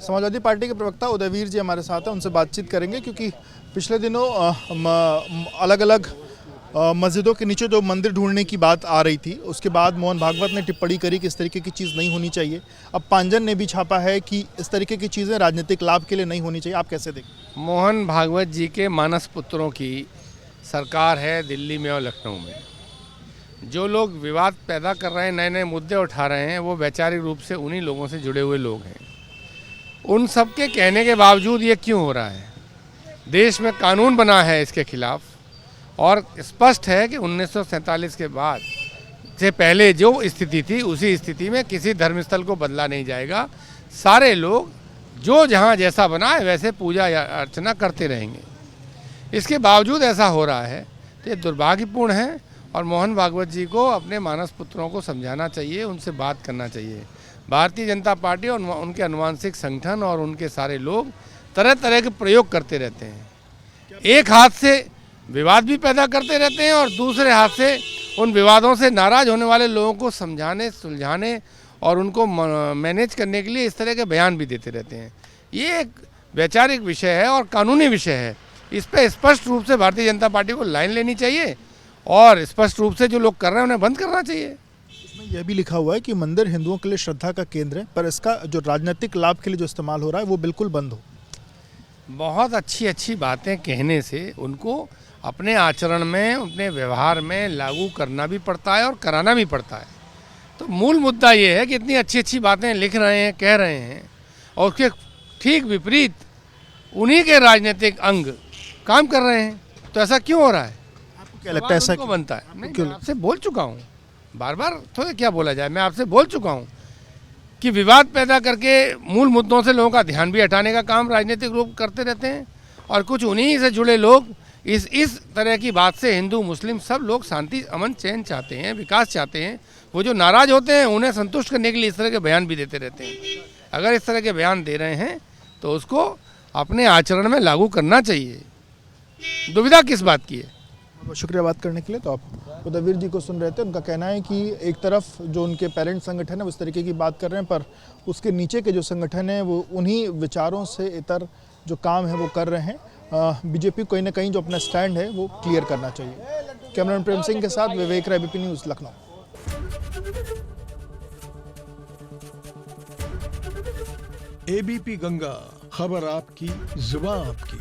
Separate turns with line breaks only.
Samajwadi party के प्रवक्ता उदयवीर जी हमारे साथ हैं, उनसे बातचीत करेंगे क्योंकि पिछले दिनों अलग अलग मस्जिदों के नीचे जो मंदिर ढूंढने की बात आ रही थी, उसके बाद मोहन भागवत ने टिप्पणी करी कि इस तरीके की चीज़ नहीं होनी चाहिए। अब पांजन ने भी छापा है कि इस तरीके की चीज़ें राजनीतिक लाभ के लिए नहीं होनी चाहिए। आप कैसे देखें?
मोहन भागवत जी के मानस पुत्रों की सरकार है दिल्ली में और लखनऊ में। जो लोग विवाद पैदा कर रहे हैं, नए नए मुद्दे उठा रहे हैं, वो वैचारिक रूप से उन्हीं लोगों से जुड़े हुए लोग हैं। उन सब के कहने के बावजूद ये क्यों हो रहा है? देश में कानून बना है इसके खिलाफ और स्पष्ट है कि 1947 के बाद से पहले जो स्थिति थी उसी स्थिति में किसी धर्मस्थल को बदला नहीं जाएगा। सारे लोग जो जहाँ जैसा बना है वैसे पूजा अर्चना करते रहेंगे। इसके बावजूद ऐसा हो रहा है तो ये दुर्भाग्यपूर्ण है और मोहन भागवत जी को अपने मानस पुत्रों को समझाना चाहिए, उनसे बात करना चाहिए। भारतीय जनता पार्टी और उनके अनुवांशिक संगठन और उनके सारे लोग तरह तरह के प्रयोग करते रहते हैं। एक हाथ से विवाद भी पैदा करते रहते हैं और दूसरे हाथ से उन विवादों से नाराज होने वाले लोगों को समझाने, सुलझाने और उनको मैनेज करने के लिए इस तरह के बयान भी देते रहते हैं। ये एक वैचारिक विषय है और कानूनी विषय है। इस पर स्पष्ट रूप से भारतीय जनता पार्टी को लाइन लेनी चाहिए और स्पष्ट रूप से जो लोग कर रहे हैं उन्हें बंद करना चाहिए।
इसमें यह भी लिखा हुआ है कि मंदिर हिंदुओं के लिए श्रद्धा का केंद्र है, पर इसका जो राजनीतिक लाभ के लिए जो इस्तेमाल हो रहा है वो बिल्कुल बंद हो।
बहुत अच्छी अच्छी बातें कहने से उनको अपने आचरण में, अपने व्यवहार में लागू करना भी पड़ता है और कराना भी पड़ता है। तो मूल मुद्दा ये है कि इतनी अच्छी अच्छी बातें लिख रहे हैं, कह रहे हैं और उसके ठीक विपरीत उन्हीं के राजनीतिक अंग काम कर रहे हैं। तो ऐसा क्यों हो रहा है?
आपको क्या लगता है ऐसा
क्यों बनता है? मैं आपसे बोल चुका हूँ, बार बार तो क्या बोला जाए। मैं आपसे बोल चुका हूँ कि विवाद पैदा करके मूल मुद्दों से लोगों का ध्यान भी हटाने का काम राजनीतिक लोग करते रहते हैं और कुछ उन्हीं से जुड़े लोग इस तरह की बात से हिंदू मुस्लिम सब लोग शांति, अमन, चैन चाहते हैं, विकास चाहते हैं। वो जो नाराज होते हैं उन्हें संतुष्ट करने के लिए इस तरह के बयान भी देते रहते हैं। अगर इस तरह के बयान दे रहे हैं तो उसको अपने आचरण में लागू करना चाहिए। दुविधा किस बात की है?
बहुत शुक्रिया बात करने के लिए। तो आप उदयवीर जी को सुन रहे थे। उनका कहना है कि एक तरफ जो उनके पेरेंट संगठन है वो इस तरीके की बात कर रहे हैं, पर उसके नीचे के जो संगठन है वो उन्हीं विचारों से इतर जो काम है वो कर रहे हैं। बीजेपी कहीं ना कहीं जो अपना स्टैंड है वो क्लियर करना चाहिए। कैमरामैन प्रेम सिंह के साथ Vivek Rai, ABP News, Lucknow.
ABP Ganga, खबर आपकी, जुबान आपकी।